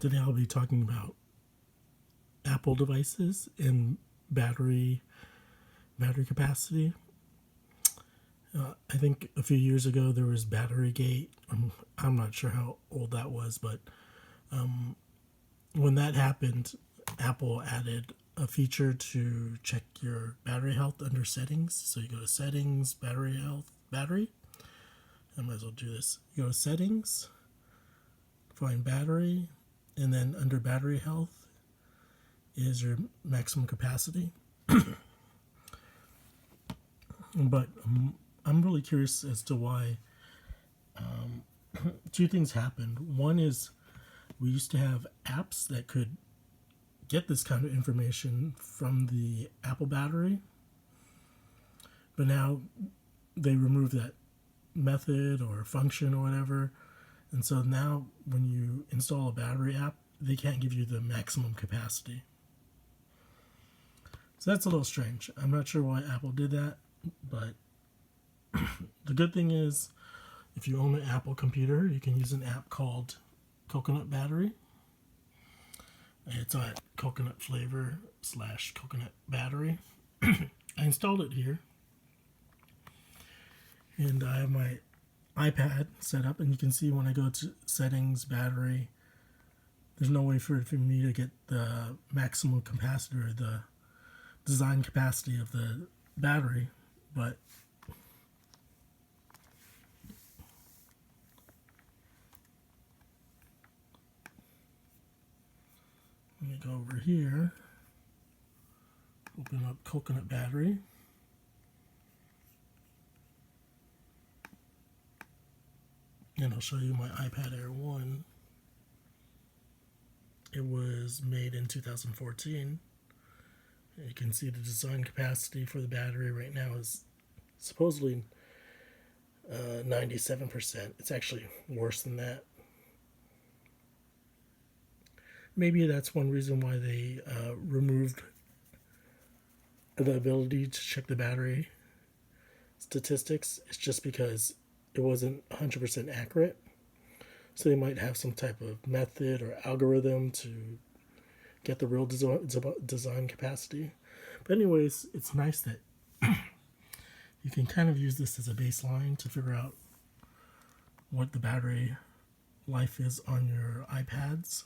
Today I'll be talking about Apple devices and battery capacity. I think a few years ago there was Batterygate. I'm not sure how old that was, but when that happened, Apple added a feature to check your battery health under settings. So you go to settings, battery health, battery. I might as well do this. You go to settings, find battery, and then under battery health is your maximum capacity. But I'm really curious as to why two things happened. One is we used to have apps that could get this kind of information from the Apple battery, but now they removed that method or function or whatever. And so now when you install a battery app, they can't give you the maximum capacity. So that's a little strange. I'm not sure why Apple did that, but the good thing is if you own an Apple computer, you can use an app called Coconut Battery. It's a coconut flavor / coconut battery. I installed it here. And I have my iPad set up, and you can see when I go to settings, battery, there's no way for me to get the maximum capacity or the design capacity of the battery, but let me go over here, open up Coconut Battery. And I'll show you my iPad Air 1. It was made in 2014. You can see the design capacity for the battery right now is supposedly 97%. It's actually worse than that. Maybe that's one reason why they removed the ability to check the battery statistics. It's just because it wasn't 100% accurate. So they might have some type of method or algorithm to get the real design capacity. But anyways, it's nice that you can kind of use this as a baseline to figure out what the battery life is on your iPads.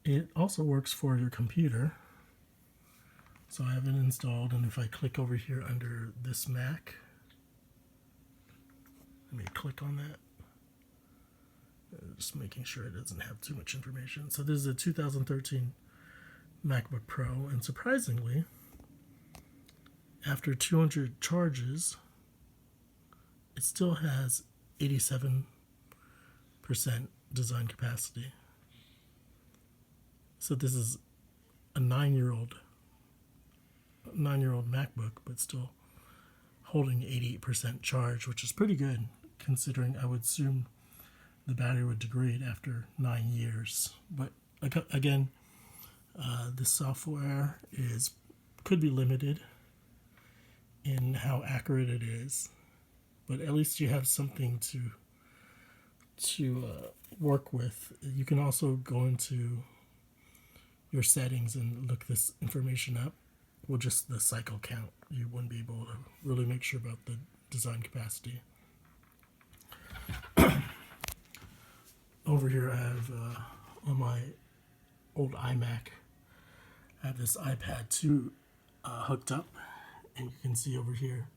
It also works for your computer. So I have it installed, and if I click over here under this Mac, let me click on that. Just making sure it doesn't have too much information. So this is a 2013 MacBook Pro, and surprisingly, after 200 charges, it still has 87% design capacity. So this is a 9-year-old MacBook, but still holding 88% charge, which is pretty good considering I would assume the battery would degrade after 9 years. But again, this software could be limited in how accurate it is, but at least you have something to work with. You can also go into your settings and look this information up. Well, just the cycle count. You wouldn't be able to really make sure about the design capacity. Over here I have on my old iMac, I have this iPad 2 hooked up, and you can see over here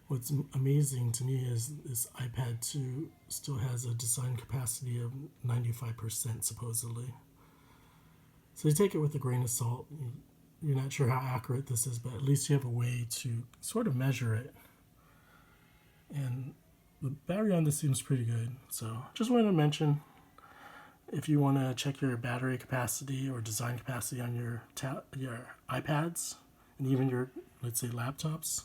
what's amazing to me is this iPad 2 still has a design capacity of 95% supposedly. So you take it with a grain of salt. You're not sure how accurate this is, but at least you have a way to sort of measure it. And the battery on this seems pretty good. So just wanted to mention, if you want to check your battery capacity or design capacity on your iPads and even your, let's say, laptops,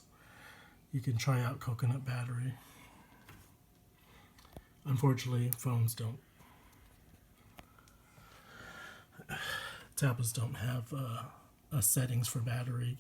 you can try out Coconut Battery. Unfortunately, tablets don't have a settings for battery